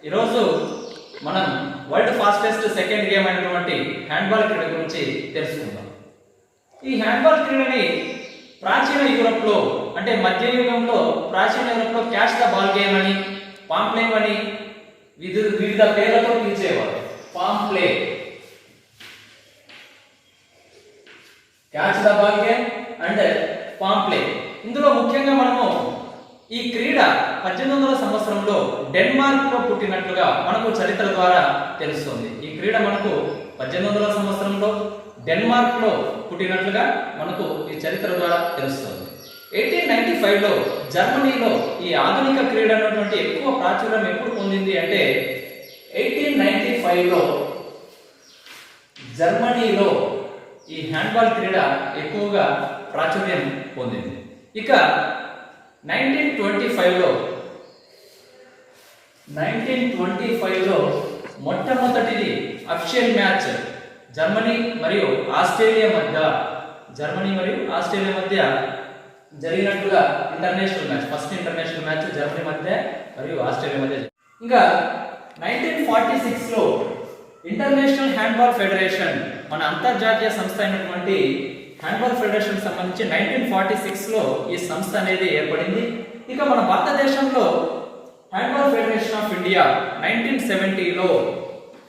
ఈరోజు మనం world fastest second game అయినటువంటి హ్యాండ్బాల్ క్రీడ గురించి తెలుసుకుందాం. ఈ హ్యాండ్బాల్ క్రీడని ప్రాచీన యూరోప్లో అంటే మధ్యయుగంలో ప్రాచీన యూరోప్లో క్యాచ్ ద బాల్ గేమ్ అని, పాంప్లేమ్ అని వివిధ పేర్లతో పిలిచేవారు. పాంప్లే, catch the ball game and పాంప్లే. ఇందులో ముఖ్యంగా మనము ఈ క్రీడ 1800 సంవత్సరంలో డెన్మార్క్ లో పుట్టినట్లుగా మనకు చరిత్ర ద్వారా తెలుస్తుంది. ఈ క్రీడ మనకు 1800 సంవత్సరంలో డెన్మార్క్ లో పుట్టినట్లుగా మనకు ఈ చరిత్ర ద్వారా తెలుస్తుంది. 1895 లో జర్మనీలో ఈ ఆధునిక క్రీడ అన్నటువంటి ఎక్కువ ప్రాచుర్యం ఎప్పుడు పొందింది అంటే 1895 లో జర్మనీలో ఈ హ్యాండ్బాల్ క్రీడ ఎక్కువగా ప్రాచుర్యం పొందింది. ఇక 1925 లో మొట్టమొదటిది అఫీషియల్ మ్యాచ్ జర్మనీ మరియు ఆస్ట్రేలియా మధ్య జరిగినట్టుగా international match, first international match Germany మధ్య మరియు ఆస్ట్రేలియా మధ్య. ఇంకా 1946 లో ఇంటర్నేషనల్ హ్యాండ్బాల్ ఫెడరేషన్, మన అంతర్జాతీయ సంస్థ అయినటువంటి హ్యాండ్బాల్ ఫెడరేషన్ సంబంధించి 1946 లో ఈ సంస్థ అనేది ఏర్పడింది. ఇక మన భారతదేశంలో హ్యాండ్బాల్ ఫెడరేషన్ ఆఫ్ ఇండియా 1970 లో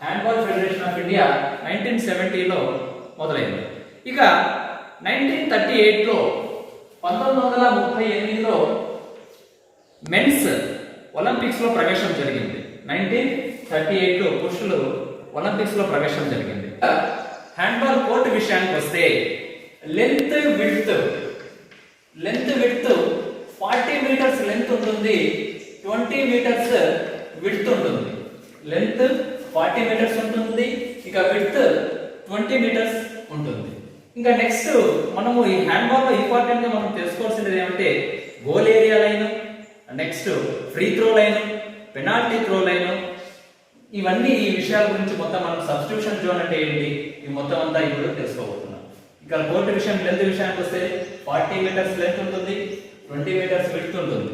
హ్యాండ్బాల్ ఫెడరేషన్ ఆఫ్ ఇండియా 1970 లో మొదలైంది. ఇక 1938 లో 1938 లో మెన్స్ ఒలింపిక్స్ లో ప్రవేశం జరిగింది. 1938 లో పురుషులు ఒలింపిక్స్ లో ప్రవేశం జరిగింది. హ్యాండ్బాల్ కోర్టు విషయానికి వస్తే లెంత్ విడ్త్ 40 మీటర్స్ లెంత్ ఉంటుంది, 20 మీటర్స్ విడ్త్ ఉంటుంది. లెంత్ 40 మీటర్స్ ఉంటుంది, ఇక విడ్త్ 20 మీటర్స్ ఉంటుంది. ఇంకా నెక్స్ట్ మనము ఈ హ్యాండ్బాల్ లో ఇంపార్టెంట్ గా మనం తెలుసుకోవాల్సింది ఏమంటే goal area line, next free throw line, penalty throw line, ఇవన్నీ ఈ విషయాల గురించి మొత్తం మనం సబ్స్టిట్యూషన్ జోన్ అంటే ఏంటి ఈ మొత్తం అంతా ఇప్పుడు తెలుసుకోబోతున్నాం. ఇక కోర్టు విషయం లెంత్ విషయానికి వస్తే 40 మీటర్స్ లెంత్ ఉంటుంది, 20 మీటర్స్ విడ్త్ ఉంటుంది.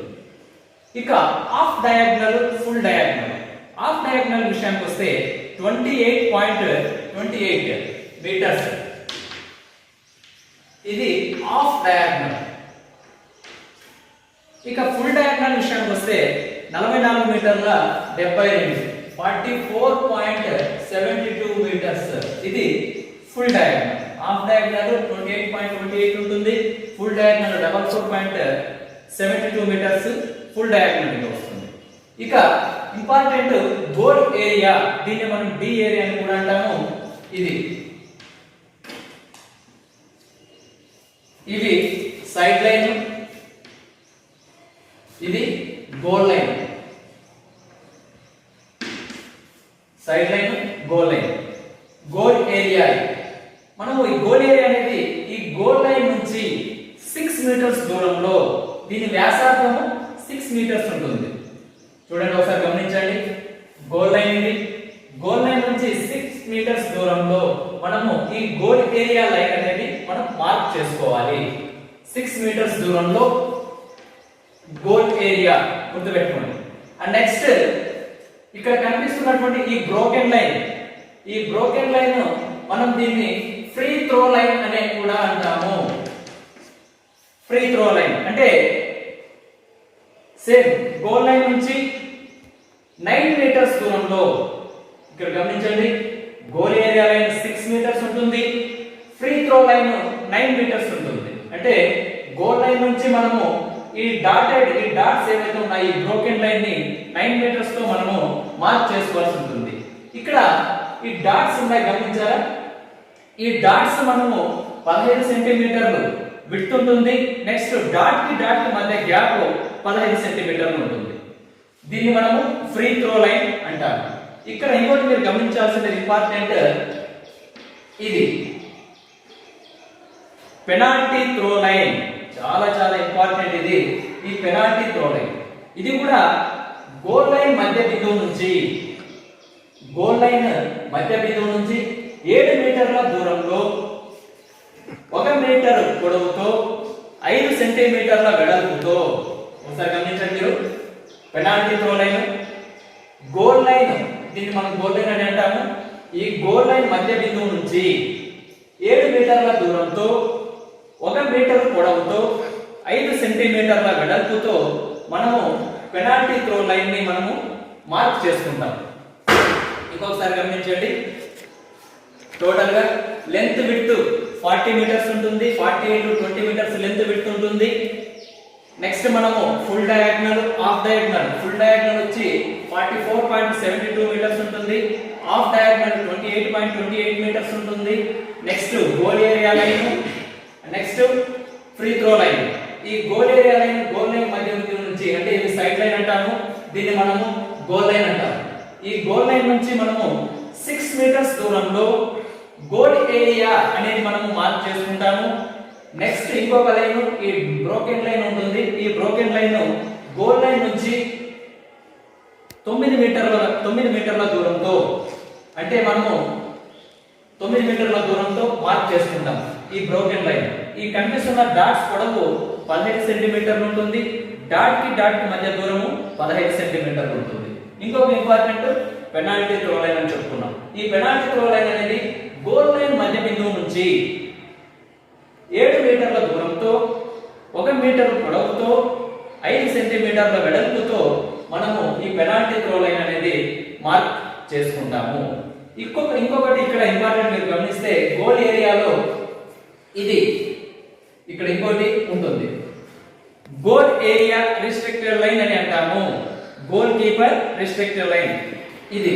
ఇక half diagonal, full diagonal. Half diagonal విషయానికి వస్తే 28.28 మీటర్స్, ఇది హాఫ్ డయాగ్నల్. ఇక ఫుల్ డయాగ్నల్ విషయానికి వస్తే 44 మీటర్ల 72, 44.72 మీటర్స్, ఇది ఫుల్ డయాగ్నల్. హాఫ్ డయాగ్నల్ 28.28 ఉంటుంది, full diagonal 44.72 metres full diagonal గా వస్తుంది. ఇక ఇంపార్టెంట్ గోల్ ఏరియా, దీన్ని మనం డి ఏరియా అని కూడా అంటాము. ఇది సైడ్ లైన్, ఇది goal line. Side line, goal line, goal area. మనము ఈ గోల్ ఏరియా అనేది ఈ గోల్ లైన్ నుంచి 6 మీటర్స్ దూరంలో, దీని వ్యాసార్థము 6 మీటర్స్ ఉంటుంది. చూడండి ఒకసారి గమనించండి, గోల్ లైన్ ఇది, గోల్ లైన్ నుంచి 6 మీటర్స్ దూరంలో మనము ఈ గోల్ ఏరియా లైన్ అనేది మనం మార్క్ చేసుకోవాలి. 6 మీటర్స్ దూరంలో గోల్ ఏరియా గుర్తుపెట్టుకోండి. అండ్ నెక్స్ట్ ఇక్కడ కనిపిస్తున్నటువంటి ఈ బ్రోకెన్ లైన్ మనం దీన్ని ఫ్రీ త్రో లైన్ అనే కూడా అంటాము. ఫ్రీ త్రో లైన్ అంటే సేమ్ గోల్ లైన్ నుంచి 9 మీటర్స్ దూరంలో, ఇక్కడ గమనించండి, గోల్ ఏరియా లైన్ 6 మీటర్స్ ఉంటుంది, ఫ్రీ త్రో లైన్ 9 మీటర్స్ ఉంటుంది. అంటే గోల్ లైన్ నుంచి మనము ఈ డాట్స్ ఏవైతే ఉన్నాయి ఈ బ్రోకెన్ లైన్ ని 9 మీటర్స్ తో మనము మార్క్ చేసుకోవాల్సి ఉంటుంది. ఇక్కడ ఈ డాట్స్ ఉన్నాయి గమనించారా, ఈ డాట్స్ మనము 15 సెంటీమీటర్లు విడ్త్ ఉంటుంది. నెక్స్ట్ డాట్ కి మధ్య గ్యాప్ 15 సెంటీమీటర్లు ఉంటుంది. దీన్ని మనము ఫ్రీ త్రో లైన్ అంటారు. ఇక్కడ ఇంకోటి మీరు గమనించాల్సిన ఇంపార్టెంట్, ఇది పెనాల్టీ త్రో లైన్, చాలా ఇంపార్టెంట్. ఈ పెనాల్టీ త్రో లైన్ ఇది కూడా గోల్ లైన్ మధ్య బిందువు నుంచి 7 మీటర్ల దూరంలో 1 మీటర్ పొడవుతో 5 సెంటీమీటర్ల వెడల్పుతో, ఒకసారి గమనించండి మీరు, penalty throw line goal line దీన్ని మనం గోల్ లైన్ అని అంటాము. ఈ గోల్ లైన్ మధ్య బిందువు నుంచి 7 మీటర్ల దూరంతో 1 మీటర్ పొడవుతో 5 సెంటీమీటర్ల వెడల్పుతో మనము పెనాల్టీ త్రో లైన్ ని మనము మార్క్ చేసుకుంటాం. ఇంకొకసారి గమనించండి. టోటల్ గా లెంత్ విడ్త్ 40 మీటర్స్ ఉంటుంది. 40 into 20 మీటర్స్ లెంత్ విడ్త్ ఉంటుంది. నెక్స్ట్ మనము full diagonal, half diagonal. Full diagonal వచ్చి 44.72 మీటర్స్ ఉంటుంది. హాఫ్ డయాగ్నల్ 28.28 మీటర్స్ ఉంటుంది. Next goal area line, next free throw line. ఈ goal area line goal line మధ్య నుంచి అంటే ఇది సైడ్ లైన్ అంటాము, దీన్ని మనము గోల్ లైన్ అంటాము. ఈ గోల్ లైన్ నుంచి మనము 6 మీటర్స్ దూరంలో గోల్ ఏరియా అనేది మనము మార్క్ చేసుకుంటాము. నెక్స్ట్ ఇంకొక లైన్ ఈ బ్రోకెన్ లైన్ ఉంటుంది. ఈ బ్రోకెన్ లైన్ గోల్ లైన్ నుంచి 9 మీటర్ల దూరంతో అంటే మనము 9 మీటర్ల దూరంతో మార్క్ చేసుకుంటాం ఈ బ్రోకెన్ లైన్. ఈ కనిపిస్తున్న డాట్స్ పొడవు 15 సెంటీమీటర్లు ఉంటుంది. డాట్ కి మధ్య దూరము 15 సెంటీమీటర్లు ఉంటుంది. ఇంకొక ఇంపార్టెంట్ పెనాల్టీ త్రో లైన్ అని చెప్పుకున్నాం. ఈ పెనాల్టీ త్రో లైన్ అనేది గోల్ లైన్ మధ్య బిందువు నుంచి 7 మీటర్ల దూరంతో 1 మీటర్ పొడవుతో 5 సెంటీమీటర్ల వెడల్పుతో మనము ఈ పెనాల్టీ త్రో లైన్ అనేది మార్క్ చేసుకుంటాము. ఇంకొకటి ఇక్కడ ఇంపార్టెంట్ మీరు గమనిస్తే గోల్ ఏరియాలో ఇది ఇక్కడ ఇంకోటి ఉంటుంది. గోల్ ఏరియా రిస్ట్రిక్టెడ్ లైన్ అని అంటాము. గోల్ కీపర్ రిస్ట్రిక్టెడ్ లైన్ ఇది.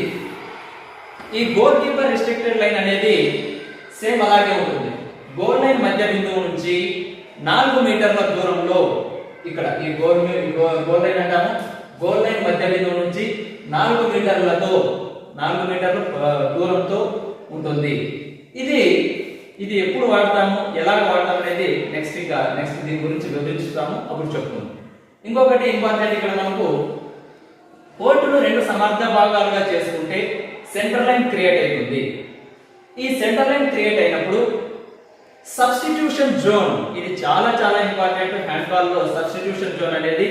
ఈ గోల్ కీపర్ రిస్ట్రిక్టెడ్ లైన్ అనేది సేమ్ అలాగే ఉంటుంది. గోల్ లైన్ మధ్య బిందువు నుంచి 4 మీటర్ల దూరంలో ఇక్కడ ఈ గోల్ లైన్ అంటాము. గోల్ లైన్ మధ్య బిందువు నుంచి 4 మీటర్ల దూరంతో ఉంటుంది. ఇది ఎప్పుడు వాడతాము, ఎలా వాడతాం అనేది నెక్స్ట్ దీని గురించి వివరించుతాము, అప్పుడు చెప్తాము. ఇంకొకటి ఇంపార్టెంట్ ఇక్కడ మనకు కోర్టును 2 సమర్థ భాగాలుగా చేసుకుంటే సెంటర్ లైన్ క్రియేట్ అవుతుంది. ఈ సెంటర్ లైన్ క్రియేట్ అయినప్పుడు సబ్స్టిట్యూషన్ జోన్ ఇది చాలా ఇంపార్టెంట్. హ్యాండ్ బాల్ లో సబ్స్టిట్యూషన్ జోన్ అనేది,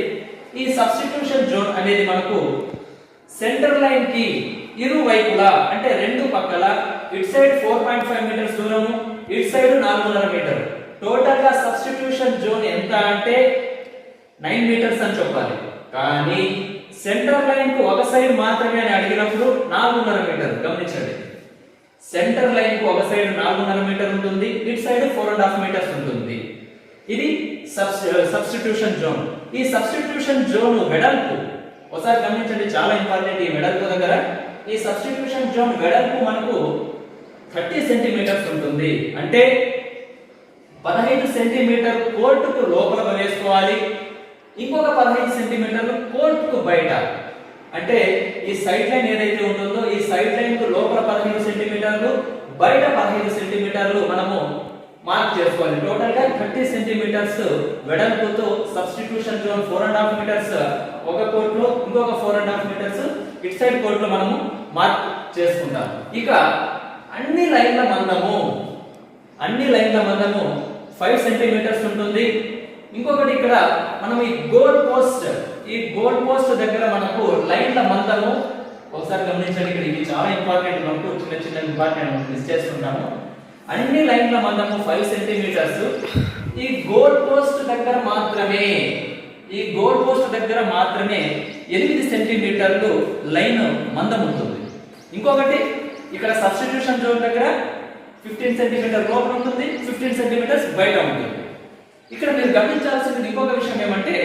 ఈ సబ్స్టిట్యూషన్ జోన్ అనేది మనకు సెంటర్ లైన్ కి ఇరువైపులా అంటే 2 పక్కల ఇటు సైడ్ 4.5 మీటర్స్ దూరము, ఇటు సైడ్ 4.5 మీటర్. టోటల్ గా సబ్స్టిట్యూషన్ జోన్ ఎంత అంటే 9 మీటర్స్ అని చెప్పాలి. కానీ సెంటర్ లైన్ కు ఒక సైడ్ మాత్రమే అని అడిగినప్పుడు 4.5 మీటర్. గమనించండి, సెంటర్ లైన్ కు ఒక సైడ్ 4.5 మీటర్ ఉంటుంది, ఇటు సైడ్ 4.5 మీటర్స్ ఉంటుంది. ఇది సబ్స్టిట్యూషన్ జోన్. ఈ సబ్స్టిట్యూషన్ జోన్ వెడల్పు ఒకసారి గమనించండి, చాలా ఇంపార్టెంట్. ఈ వెడల్పు దగ్గర ఈ సబ్స్టిట్యూషన్ జోన్ వెడల్పు మనకు 30 సెంటీమీటర్స్ ఉంటుంది. అంటే 15 సెంటీమీటర్ కోర్టుకు లోపల వేసుకోవాలి, ఇంకొక 15 సెంటీమీటర్లు కోర్టుకు బయట. అంటే ఈ సైడ్ లైన్ ఏదైతే ఉంటుందో ఈ సైడ్ లైన్ కు లోపల 15 సెంటీమీటర్లు, బయట 15 సెంటీమీటర్లు మనము మార్క్ చేసుకోవాలి. టోటల్ గా 30 సెంటీమీటర్స్ వెడల్పుతో సబ్స్టిట్యూషన్ జోన్ 4.5 మీటర్స్ ఒక కోర్టులో, ఇంకొక 4.5 మీటర్స్ ఇటు సైడ్ కోర్టులో మనము మార్క్ చేసుకుంటాం. ఇక అన్ని లైన్ల మందము 5 సెంటీమీటర్స్ ఉంటుంది. ఇంకొకటి ఇక్కడ మనం ఈ గోల్ పోస్ట్ దగ్గర మనకు లైన్ల మందము ఒకసారి గమనించండి. ఇక్కడ ఇది చాలా ఇంపార్టెంట్. మనకు చిన్న ఇంపార్టెంట్ మిస్ చేస్తుంటాము. అన్ని లైన్ల మందము 5 సెంటీమీటర్స్. ఈ గోల్ పోస్ట్ దగ్గర మాత్రమే 8 సెంటీమీటర్లు లైన్ మందం ఉంటుంది. ఇంకొకటి ఇక్కడ సబ్స్టిట్యూషన్ జోన్ దగ్గర 15 సెంటీమీటర్ లోపల ఉంటుంది, 15 సెంటీమీటర్స్ బయట ఉంటుంది. ఇక్కడ మీరు గమనించాల్సిన ఇంకొక విషయం ఏమంటే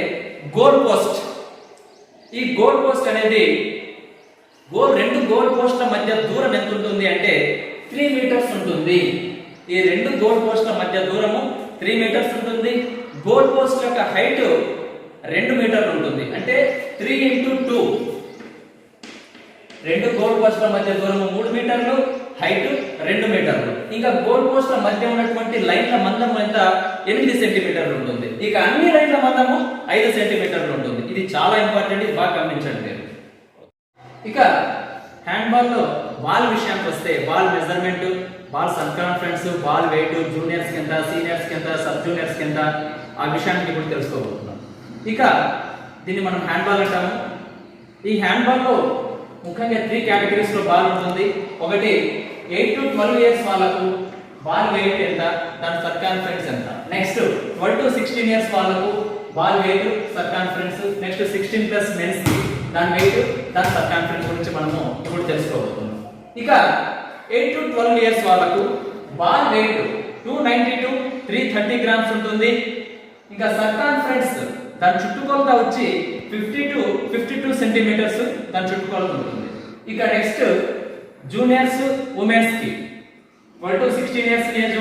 గోల్ పోస్ట్. ఈ గోల్ పోస్ట్ అనేది రెండు గోల్ పోస్ట్ల మధ్య దూరం ఎంత ఉంటుంది అంటే 3 మీటర్స్ ఉంటుంది. ఈ 2 గోల్ పోస్ట్ల మధ్య దూరము 3 మీటర్స్ ఉంటుంది. గోల్ పోస్ట్ యొక్క హైట్ 2 మీటర్లు ఉంటుంది. అంటే 3 into 2. 2 గోల్ పోస్ట్ల మధ్య దూరము 3 మీటర్లు, హైట్ 2 మీటర్లు. ఇంకా గోల్ పోస్ట్ల మధ్య ఉన్నటువంటి లైన్ల మందం ఎంత 8 సెంటీమీటర్లు ఉంటుంది. ఇక అన్ని లైన్ల మందము 5 సెంటీమీటర్లు ఉంటుంది. ఇది చాలా ఇంపార్టెంట్, ఇది బాగా గమనించండి మీరు. ఇక హ్యాండ్ బాల్ లో బాల్ విషయానికి వస్తే ball measurement, ball circumference, ball wait, juniors కింద, సీనియర్స్ కింద, సబ్ జూనియర్స్ కింద ఆ విషయానికి ఇప్పుడు తెలుసుకోబోతున్నాం. ఇక దీన్ని మనం హ్యాండ్ బాల్ అంటాము. ఈ హ్యాండ్ బాల్ లో ముఖ్యంగా 3 కేటగిరీస్ లో బాల్ ఉంటుంది. ఒకటి 8 to 12 ఇయర్స్ వాళ్ళకు బాల్ వెయిట్ ఎంత, దాని సర్కంఫరెన్స్ ఎంత. నెక్స్ట్ 12 to 16 ఇయర్స్ వాళ్ళకు ball weight, circumference. Next 16+ men's కి దాని వెయిట్, దాని సర్కంఫరెన్స్ గురించి మనము ఇప్పుడు తెలుసుకోబోతున్నాం. ఇక 8 to 12 ఇయర్స్ వాళ్ళకు బాల్ వెయిట్ 290 to 330 గ్రామ్స్ ఉంటుంది. ఇంకా సర్కంఫరెన్స్ దాని చుట్టుకొలత వచ్చి 50 to 52 సెంటీమీటర్స్ దాని చుట్టుకొలత ఉంటుంది. ఇక నెక్స్ట్ జూనియర్స్ ఉమెన్స్ కి 12 to 16 ఇయర్స్ ఏజ్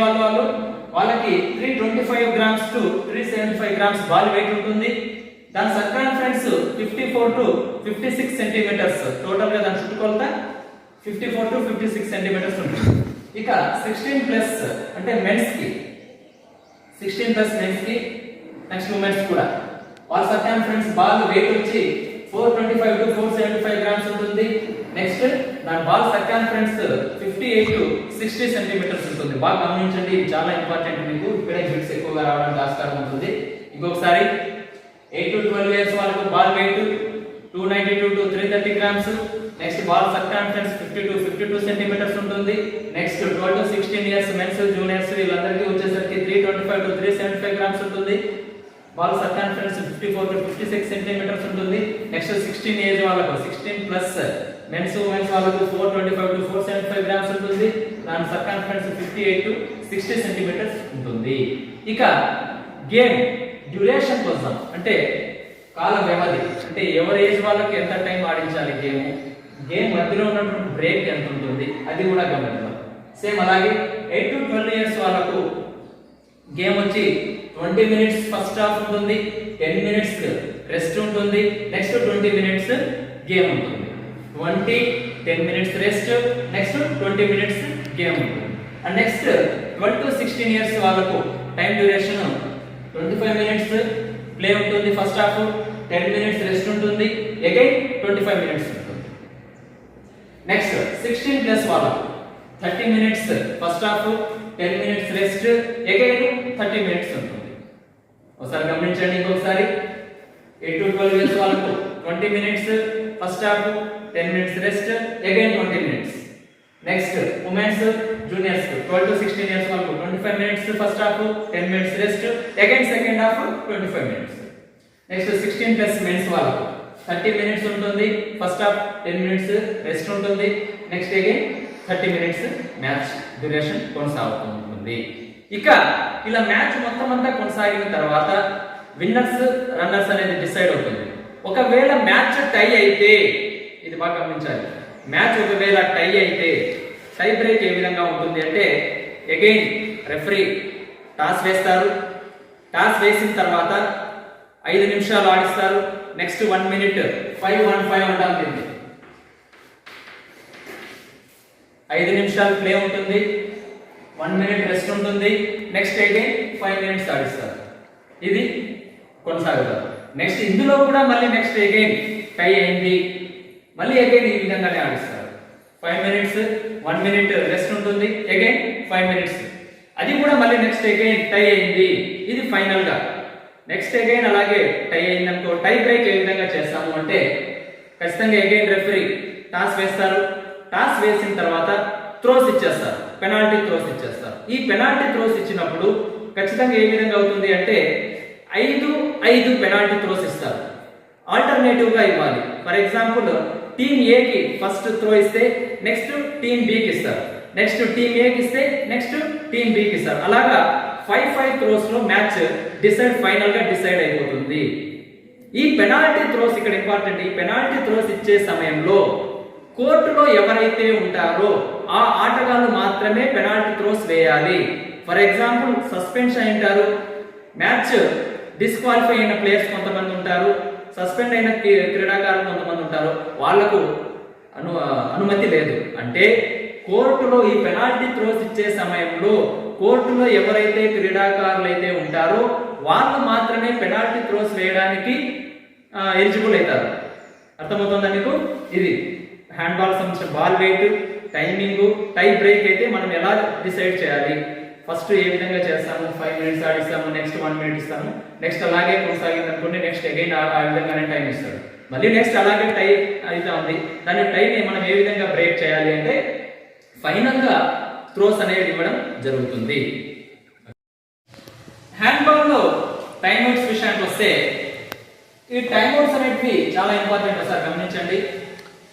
వాళ్ళకి 325 grams to 375 grams ball wait ఉంటుంది. దాని సర్కంఫరెన్స్ 54 to 56 సెంటీమీటర్స్, టోటల్ గా దాని చుట్టుకొలత 54 to 56 సెంటీమీటర్స్ ఉంటుంది. ఇక 16+ అంటే మెన్స్ కి 16+ మెన్స్ కి, నెక్స్ట్ ఉమెన్స్ కూడా వాళ్ళ సర్కంఫరెన్స్ బాల్ వెయిట్ వచ్చి 425 to 475 గ్రామ్స్ ఉంటుంది. నెక్స్ట్ దాని బాల్ సర్కంఫరెన్స్ 58 to 60 సెంటీమీటర్స్ ఉంటుంది. బాగా గమనించండి, ఇది చాలా ఇంపార్టెంట్. మీకు ఇక్కడే బిట్స్ ఎక్కువగా రావడానికి ఆస్కారం ఉంటుంది. ఇంకొకసారి 8 to 12 ఇయర్స్ వాళ్ళకు ball weight 292 to 330 grams. Next ball circumference 50 to 52 centimetres ఉంటుంది. Next 12 to 16 years men's juniors వీళ్ళందరికీ వచ్చేసరికి 325 to 375 గ్రామ్స్ ఉంటుంది. బాల్ సర్కంఫరెన్స్ 54 to 56 సెంటీమీటర్స్ ఉంటుంది. నెక్స్ట్ 16 ఏజ్ వాళ్ళకు 16+ మెన్స్ ఉమెన్స్ వాళ్ళకు 425 to 475 గ్రామ్స్ ఉంటుంది. దాని సర్కంఫరెన్స్ 58 to 60 సెంటీమీటర్స్ ఉంటుంది. ఇక గేమ్ డ్యూరేషన్ కోసం అంటే కాల వ్యవధి, అంటే ఎవరి ఏజ్ వాళ్ళకి ఎంత టైం ఆడించాలి గేమ్ మధ్యలో ఉన్నటువంటి బ్రేక్ ఎంత ఉంటుంది అది కూడా గమనిద్దాం. సేమ్ అలాగే 8 to 12 ఇయర్స్ వాళ్ళకు గేమ్ వచ్చి 20 మినిట్స్ ఫస్ట్ హాఫ్ ఉంటుంది, 10 మినిట్స్ రెస్ట్ ఉంటుంది. నెక్స్ట్ 20 మినిట్స్ గేమ్ ఉంటుంది. 20 10 minutes rest, next 20 minutes game ఉంటుంది. అండ్ నెక్స్ట్ 12 to 16 ఇయర్స్ వాళ్ళకు టైం డ్యూరేషన్ 25 మినిట్స్ ప్లే ఉంటుంది ఫస్ట్ హాఫ్, 10 మినిట్స్ రెస్ట్ ఉంటుంది, అగైన్ 25 మినిట్స్ ఉంటుంది. నెక్స్ట్ 16+ వాళ్ళకు 30 minutes first half, 10 minutes rest, again 30 minutes ఉంటుంది. ఒకసారి గమనించండి ఇంకొకసారి. 8 to 12 ఇయర్స్ వాళ్ళకు 20 minutes first half, 10 minutes rest, again 20 minutes. Next women's juniors 12 to 16 years వాళ్ళకు 25 minutes first half, 10 minutes rest, again second half 25 minutes. Next 16+ men's వాళ్ళకు 30 minutes ఉంటుంది first half, 10 minutes rest ఉంటుంది, next again 30 minutes match duration కొనసాగుతూ ఉంటుంది. ఇక ఇలా match మొత్తం అంతా కొనసాగిన తర్వాత విన్నర్స్ రన్నర్స్ అనేది డిసైడ్ అవుతుంది. ఒకవేళ మ్యాచ్ టై అయితే, ఇది బాగా గమనించాలి, మ్యాచ్ ఒకవేళ టై అయితే టై బ్రేక్ ఏ విధంగా ఉంటుంది అంటే అగైన్ రెఫరీ టాస్ వేస్తారు. టాస్ వేసిన తర్వాత 5 నిమిషాలు ఆడిస్తారు. నెక్స్ట్ 1 మినిట్ 5-1-5 అంటాం దీన్ని. 5 నిమిషాలు ప్లే ఉంటుంది, 1 మినిట్ రెస్ట్ ఉంటుంది, నెక్స్ట్ అగైన్ 5 మినిట్స్ ఆడిస్తారు. ఇది కొనసాగుతారు. నెక్స్ట్ ఇందులో కూడా మళ్ళీ నెక్స్ట్ అగైన్ టై అయింది, మళ్ళీ అగైన్ ఈ విధంగానే ఆడిస్తారు. 5 మినిట్స్ 1 మినిట్ రెస్ట్ ఉంటుంది, అగైన్ 5 మినిట్స్, అది కూడా మళ్ళీ నెక్స్ట్ అగైన్ టై అయింది, ఇది ఫైనల్ గా. నెక్స్ట్ అగైన్ అలాగే టై అయిందనుకో, టై బ్రేక్ ఏ విధంగా చేస్తాము అంటే ఖచ్చితంగా అగైన్ రెఫరీ టాస్ వేస్తారు. టాస్ వేసిన తర్వాత త్రోస్ ఇచ్చేస్తారు, పెనాల్టీ త్రోస్ ఇచ్చేస్తారు. ఈ పెనాల్టీ త్రోస్ ఇచ్చినప్పుడు ఖచ్చితంగా ఏ విధంగా అవుతుంది అంటే 5 పెనాల్టీ త్రోస్ ఇస్తారు. ఆల్టర్నేటివ్ గా ఇవ్వాలి. ఫర్ ఎగ్జాంపుల్ టీమ్ ఏ కి ఫస్ట్ త్రో ఇస్తే నెక్స్ట్ టీమ్ బి కి ఇస్తారు, నెక్స్ట్ టీమ్ ఏ కి ఇస్తే నెక్స్ట్ టీమ్ బి కి ఇస్తారు. అలాగా 5 త్రోస్ లో మ్యాచ్ ఫైనల్ గా డిసైడ్ అయిపోతుంది. ఈ పెనాల్టీ త్రోస్ ఇక్కడ ఇంపార్టెంట్. ఈ పెనాల్టీ త్రోస్ ఇచ్చే సమయంలో కోర్టులో ఎవరైతే ఉంటారో ఆ ఆటగాళ్ళు మాత్రమే పెనాల్టీ త్రోస్ వేయాలి. ఫర్ ఎగ్జాంపుల్ సస్పెన్షన్ అయి ఉంటారు, మ్యాచ్ డిస్క్వాలిఫై అయిన ప్లేయర్స్ కొంతమంది ఉంటారు, సస్పెండ్ అయిన క్రీడాకారులు కొంతమంది ఉంటారు, వాళ్లకు అనుమతి లేదు. అంటే కోర్టులో ఈ పెనాల్టీ త్రోస్ ఇచ్చే సమయంలో కోర్టులో ఎవరైతే క్రీడాకారులు అయితే ఉంటారో వాళ్ళు మాత్రమే పెనాల్టీ త్రోస్ వేయడానికి ఎలిజిబుల్ అవుతారు. అర్థమవుతుందా మీకు? ఇది హ్యాండ్ బాల్ సంబంధించిన ball weight, timing, tie break అయితే మనం ఎలా డిసైడ్ చేయాలి, ఫస్ట్ ఏ విధంగా చేస్తాము, 5 మినిట్స్ ఆడిస్తాము, నెక్స్ట్ 1 మినిట్ ఇస్తాము, నెక్స్ట్ అలాగే కొనసాగింది అనుకోండి, నెక్స్ట్ అగైన్ ఆ విధంగానే టైం ఇస్తాడు. మళ్ళీ నెక్స్ట్ అలాగే టై అయితే ఉంది. దాని టైని మనం ఏ విధంగా బ్రేక్ చేయాలి అంటే ఫైనల్ గా త్రోస్ అనేది ఇవ్వడం జరుగుతుంది. హ్యాండ్బాల్ లో టైం అవుట్స్ విషయానికి వస్తే ఈ టైం అవుట్స్ అనేవి చాలా ఇంపార్టెంట్. సార్ గమనించండి,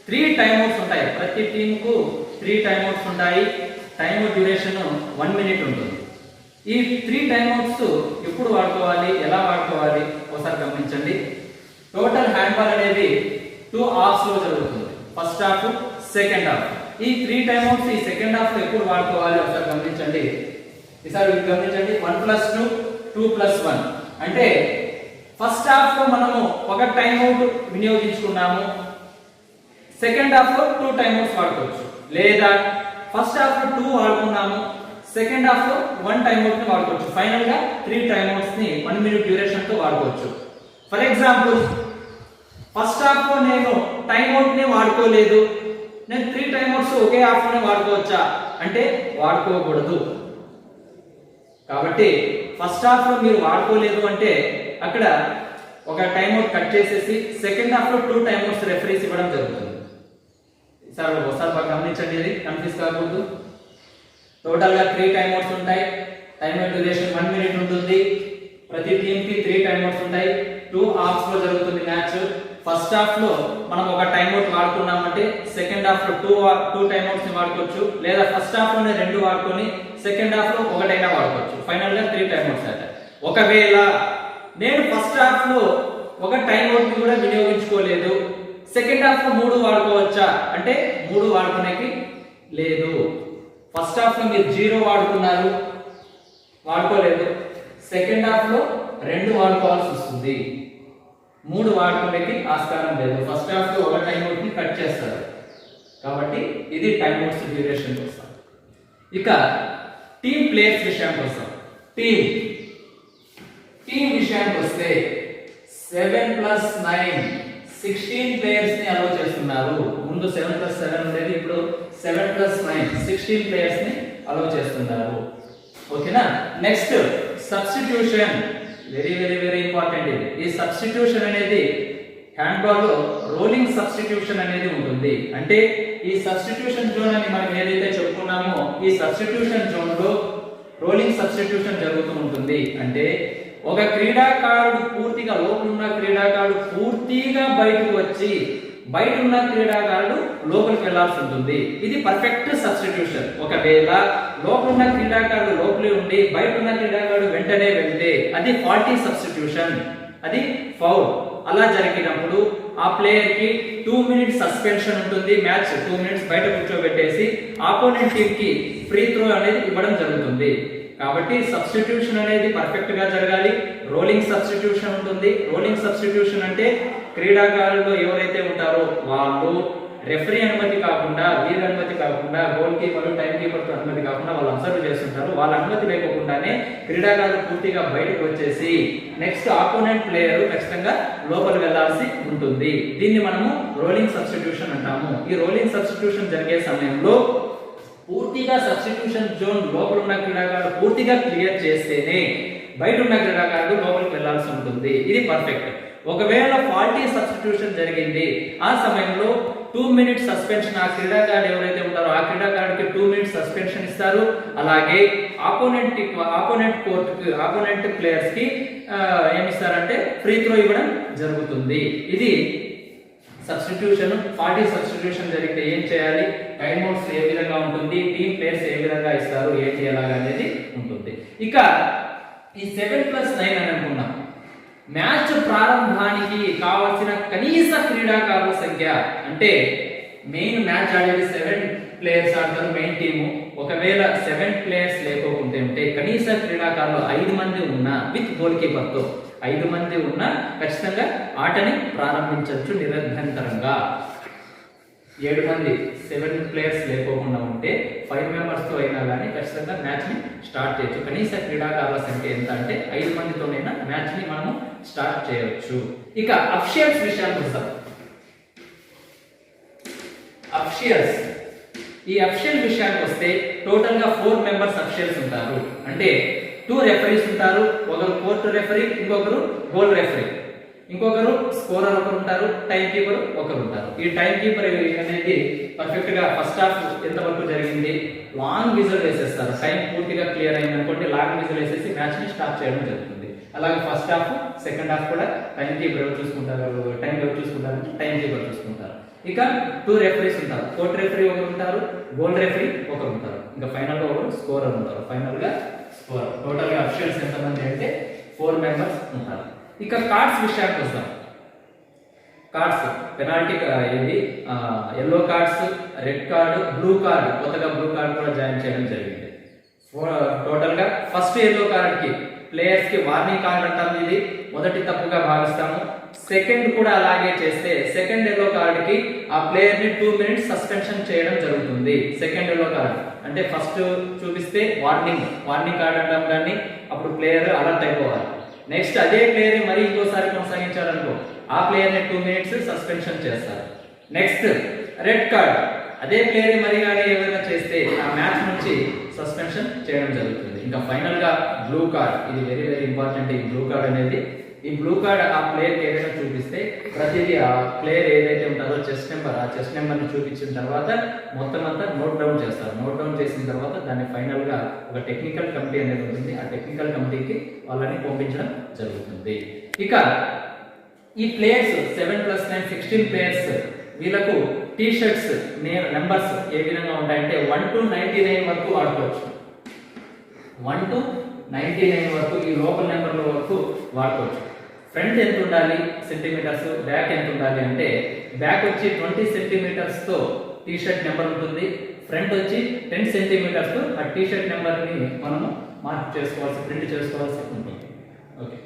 3 టైం అవుట్స్ ఉంటాయి. ప్రతి టీమ్ కు 3 టైం అవుట్స్ ఉంటాయి. టైం డ్యూరేషన్ 1 మినిట్ ఉంటుంది. ఈ 3 టైం అవుట్స్ ఎప్పుడు వాడుకోవాలి, ఎలా వాడుకోవాలి ఒకసారి గమనించండి. టోటల్ హ్యాండ్బాల్ అనేది 2 హాఫ్స్ లో జరుగుతుంది. First half, second half. ఈ 3 టైం అవుట్స్ ఈ సెకండ్ హాఫ్ లో ఎప్పుడు వాడుకోవాలి ఒకసారి గమనించండి. ఈసారి గమనించండి, 1+2 2+1 అంటే ఫస్ట్ హాఫ్ లో మనము ఒక టైం అవుట్ వినియోగించుకున్నాము, సెకండ్ హాఫ్ లో 2 టైం అవుట్స్ వాడుకోవచ్చు. లేదా ఫస్ట్ హాఫ్ లో 2 వాడుకున్నాము, సెకండ్ హాఫ్ లో 1 టైం అవుట్ ని వాడుకోవచ్చు. ఫైనల్ గా 3 టైం అవుట్స్ ని 1 మినిట్ డ్యూరేషన్ తో వాడుకోవచ్చు. ఫర్ ఎగ్జాంపుల్, ఫస్ట్ హాఫ్ లో నేను టైం అవుట్ ని వాడుకోలేదు, నేను 3 టైం అవుట్స్ ఒకే హాఫ్ లోనే వాడుకోవచ్చా అంటే వాడుకోకూడదు. కాబట్టి ఫస్ట్ హాఫ్ లో మీరు వాడుకోలేదు అంటే అక్కడ ఒక టైం అవుట్ కట్ చేసేసి సెకండ్ హాఫ్ లో 2 టైం అవుట్స్ రెఫరీస్ ఇవ్వడం జరుగుతుంది. సార్ ఒకసారి బాగా గమనించండి, ఇది కన్ఫ్యూజ్ కాకూడదు. టోటల్ గా 3 టైం అవుట్స్ ఉంటాయి. టైం అవుట్ డ్యూరేషన్ 1 మినిట్ ఉంటుంది. ప్రతి టీమ్ కి 3 టైం అవుట్స్ ఉంటాయి. 2 హాఫ్స్ లో జరుగుతుంది మ్యాచ్. ఫస్ట్ హాఫ్ లో మనం ఒక టైం అవుట్ వాడుకున్నామంటే సెకండ్ హాఫ్ లో 2 టైం అవుట్స్ ని వాడుకోవచ్చు. లేదా ఫస్ట్ హాఫ్ లోనే 2 వాడుకొని సెకండ్ హాఫ్ లో ఒకటైనా వాడుకోవచ్చు. ఫైనల్ గా 3 టైం అవుట్స్ అవుతాయి. ఒకవేళ నేను ఫస్ట్ హాఫ్ లో ఒక టైం అవుట్ ని కూడా వినియోగించుకోలేదు, సెకండ్ హాఫ్ లో 3 వాడుకోవచ్చా అంటే 3 వాడుకునేకి లేదు. ఫస్ట్ హాఫ్ లో మీరు 0 వాడుకున్నారు, వాడుకోలేదు. సెకండ్ హాఫ్ లో 2 వాడుకోవాల్సి వస్తుంది. 3 వాడుకునేకి ఆస్కారం లేదు. ఫస్ట్ హాఫ్ లో ఒక టైం అవుట్ ని కట్ చేస్తారు. కాబట్టి ఇది టైం అవుట్స్ డ్యూరేషన్ కోసం. ఇక టీమ్ ప్లేయర్స్ విషయానికి వస్తాం. టీమ్ విషయానికి వస్తే 7+9 16 ప్లేయర్స్ ని అలౌ చేస్తున్నారు. ముందు 7+7 ఉండేది, ఇప్పుడు 7+9 16 ప్లేయర్స్ ని అలౌ చేస్తున్నారు. ఓకేనా. Next substitution, very very very important. ఇది ఈ సబ్స్టిట్యూషన్ అనేది హ్యాండ్బాల్ లో రోలింగ్ సబ్స్టిట్యూషన్ అనేది ఉంటుంది. అంటే ఈ సబ్స్టిట్యూషన్ జోన్ అని మనం ఏదైతే చెప్పుకున్నామో ఈ సబ్స్టిట్యూషన్ జోన్ లో రోలింగ్ సబ్స్టిట్యూషన్ జరుగుతూ ఉంటుంది. అంటే ఒక క్రీడాకారుడు పూర్తిగా లోపల ఉన్న క్రీడాకారుడు పూర్తిగా బయటకు వచ్చి బయట ఉన్న క్రీడాకారుడు లోపలికి వెళ్లాల్సి ఉంటుంది. ఇది పర్ఫెక్ట్ సబ్స్టిట్యూషన్. ఒకవేళ లోపల ఉన్న క్రీడాకారుడు లోపలే ఉండి బయట ఉన్న క్రీడాకారుడు వెంటనే వెళ్తే అది ఫాల్టీ సబ్స్టిట్యూషన్, అది ఫౌల్. అలా జరిగినప్పుడు ఆ ప్లేయర్ కి 2 మినిట్స్ సస్పెన్షన్ ఉంటుంది. మ్యాచ్ 2 మినిట్స్ బయట కూర్చోబెట్టేసి ఆపోనెంట్ టీమ్ కి ఫ్రీ త్రో అనేది ఇవ్వడం జరుగుతుంది. కాబట్టి సబ్స్టిట్యూషన్ అనేది పర్ఫెక్ట్ గా జరగాలి. రోలింగ్ సబ్స్టిట్యూషన్ ఉంటుంది. రోలింగ్ సబ్స్టిట్యూషన్ అంటే క్రీడాకారులు ఎవరైతే ఉంటారో వాళ్ళు రెఫరీ అనుమతి కాకుండా, వీరి అనుమతి కాకుండా, గోల్ కీపర్ టైం కీపర్ అనుమతి కాకుండా వాళ్ళు అబ్జర్వ్ చేస్తుంటారు. వాళ్ళ అనుమతి లేకుండానే క్రీడాకారులు పూర్తిగా బయటకు వచ్చేసి నెక్స్ట్ ఆపోనెంట్ ప్లేయర్ ఖచ్చితంగా లోపల వెళ్లాల్సి ఉంటుంది. దీన్ని మనము రోలింగ్ సబ్స్టిట్యూషన్ అంటాము. ఈ రోలింగ్ సబ్స్టిట్యూషన్ జరిగే సమయంలో పూర్తిగా సబ్స్టిట్యూషన్ జోన్ లోపల ఉన్న క్రీడాకారులు పూర్తిగా క్లియర్ చేస్తేనే బయట ఉన్న క్రీడాకారులు లోపలికి వెళ్లాల్సి ఉంటుంది. ఇది పర్ఫెక్ట్. ఒకవేళ ఫాల్టీ సబ్స్టిట్యూషన్ జరిగింది, ఆ సమయంలో 2 మినిట్స్ సస్పెన్షన్, ఆ క్రీడాకారుడు ఎవరైతే ఉంటారో ఆ క్రీడాకారుడికి 2 మినిట్స్ సస్పెన్షన్ ఇస్తారు. అలాగే ఆపోనెంట్ ప్లేయర్స్ కి ఏమిస్తారంటే ఫ్రీ త్రో ఇవ్వడం జరుగుతుంది. ఇది సబ్స్టిట్యూషన్. ఫాల్టీ సబ్స్టిట్యూషన్ జరిగితే ఏం చేయాలి, టైం అవుట్స్ ఏ విధంగా ఉంటుంది, టీమ్ ప్లేయర్స్ ఏ విధంగా ఇస్తారు, ఏం చేయాలి అనేది ఉంటుంది. ఇక ఈ 7+9 అని అనుకున్నాం. మ్యాచ్ ప్రారంభానికి కావాల్సిన కనీస క్రీడాకారుల సంఖ్య, అంటే మెయిన్ మ్యాచ్ ఆడేది 7 ప్లేయర్స్ ఆడతారు మెయిన్ టీము. ఒకవేళ 7 ప్లేయర్స్ లేకపోతే ఉంటే కనీస క్రీడాకారులు 5 మంది ఉన్నా విత్ గోల్ కీపర్ తో 5 మంది ఉన్నా ఖచ్చితంగా ఆటని ప్రారంభించవచ్చు నిరభ్యంతరంగా. 7 మంది 7 ప్లేయర్స్ లేకోకుండా ఉంటే 5 మెంబర్స్ తో అయినా కానీ ఖచ్చితంగా మ్యాచ్ ని స్టార్ట్ చేయొచ్చు. కనీస క్రీడాకారుల సంఖ్య ఎంత అంటే 5 మందితోనైనా మ్యాచ్ ని మనము స్టార్ట్ చేయొచ్చు. ఇక అఫిషియల్స్ విషయానికి వస్తాం. అఫిషియల్స్, ఈ అఫిషియల్ విషయానికి వస్తే టోటల్ గా 4 మెంబర్స్ అఫిషియల్స్ ఉంటారు. అంటే 2 రెఫరీస్ ఉంటారు. ఒకరు కోర్టు రెఫరీ, ఇంకొకరు గోల్ రెఫరీ. ఇంకొకరు స్కోరర్ ఒకరు ఉంటారు, టైం కీపర్ ఒకరు ఉంటారు. ఈ టైం కీపర్ అనేది పర్ఫెక్ట్ గా ఫస్ట్ హాఫ్ ఎంత వరకు జరిగింది లాంగ్ విజిల్ వేసేస్తారు. టైం పూర్తిగా క్లియర్ అయింది అనుకోండి, లాంగ్ విజిల్ వేసేసి మ్యాచ్ ని స్టాప్ చేయడం జరుగుతుంది. అలాగే ఫస్ట్ హాఫ్ సెకండ్ హాఫ్ కూడా టైం కీపర్ ఎవరు చూసుకుంటారు, టైం చూసుకుంటారు. ఇక 2 రెఫరీస్ ఉంటారు. కోర్ట్ రెఫరీ ఒకరు ఉంటారు, గోల్ రెఫరీ ఒకరు ఉంటారు. ఇంకా ఫైనల్ గా ఒకరు స్కోరర్ ఉంటారు. ఫైనల్ గా స్కోరర్. టోటల్ గా అఫీషియల్స్ ఎంతమంది అంటే 4 మెంబర్స్ ఉంటారు. ఇక కార్డ్స్ విషయానికి వస్తాం. కార్డ్స్ పెనాల్టీ ఇది yellow cards, red card, blue card, కొత్తగా బ్లూ కార్డు కూడా జాయిన్ చేయడం జరిగింది. టోటల్ గా ఫస్ట్ ఎల్లో కార్డ్ కి ప్లేయర్స్ కి వార్నింగ్ కార్డ్ అంటాం, ఇది మొదటి తప్పుగా భావిస్తాము. సెకండ్ కూడా అలాగే చేస్తే సెకండ్ ఎల్లో కార్డ్ కి ఆ ప్లేయర్ ని 2 మినిట్స్ సస్పెన్షన్ చేయడం జరుగుతుంది. సెకండ్ ఎల్లో కార్డ్ అంటే ఫస్ట్ చూపిస్తే వార్నింగ్ కార్డ్ అంటాం, కానీ అప్పుడు ప్లేయర్ అలర్ట్ అయిపోవాలి. నెక్స్ట్ అదే ప్లేయర్ మరి ఇంకోసారి కొనసాగించాలనుకో ఆ ప్లేయర్ ని 2 మినిట్స్ సస్పెన్షన్ చేస్తారు. నెక్స్ట్ రెడ్ కార్డ్, అదే ప్లేయర్ మరి కానీ ఏమైనా చేస్తే ఆ మ్యాచ్ నుంచి సస్పెన్షన్ చేయడం జరుగుతుంది. ఇంకా ఫైనల్ గా బ్లూ కార్డ్, ఇది వెరీ వెరీ ఇంపార్టెంట్. ఈ బ్లూ కార్డ్ అనేది, ఈ బ్లూ కార్డ్ ఆ ప్లేయర్ ఏదైనా చూపిస్తే ప్రతిదీ ఆ ప్లేయర్ ఏదైతే ఉంటుందో చెస్ట్ నెంబర్, ఆ చెస్ట్ నెంబర్ ని చూపించిన తర్వాత మొత్తం అంతా నోట్ డౌన్ చేస్తారు. నోట్ డౌన్ చేసిన తర్వాత దాన్ని ఫైనల్ గా ఒక టెక్నికల్ కమిటీ అనేది ఉంటుంది. ఆ టెక్నికల్ కమిటీకి వాళ్ళని పంపించడం జరుగుతుంది. ఇక ఈ ప్లేయర్స్ 7+9 16 ప్లేయర్స్, వీళ్ళకు టీ షర్ట్స్ నెంబర్స్ ఏ విధంగా ఉంటాయంటే 1 to 99 వరకు వాడుకోవచ్చు. 1 to 99 వరకు ఈ లోకల్ నెంబర్ల వరకు వాడుకోవచ్చు. ఫ్రంట్ ఎంత ఉండాలి సెంటీమీటర్స్, బ్యాక్ ఎంత ఉండాలి అంటే బ్యాక్ వచ్చి 20 సెంటీమీటర్స్ తో టీ షర్ట్ నెంబర్ ఉంటుంది. ఫ్రంట్ వచ్చి 10 సెంటీమీటర్స్ తో ఆ టీ షర్ట్ నెంబర్ ని మనము మార్క్ చేసుకోవాల్సి, ప్రింట్ చేసుకోవాల్సి ఉంటుంది. ఓకే.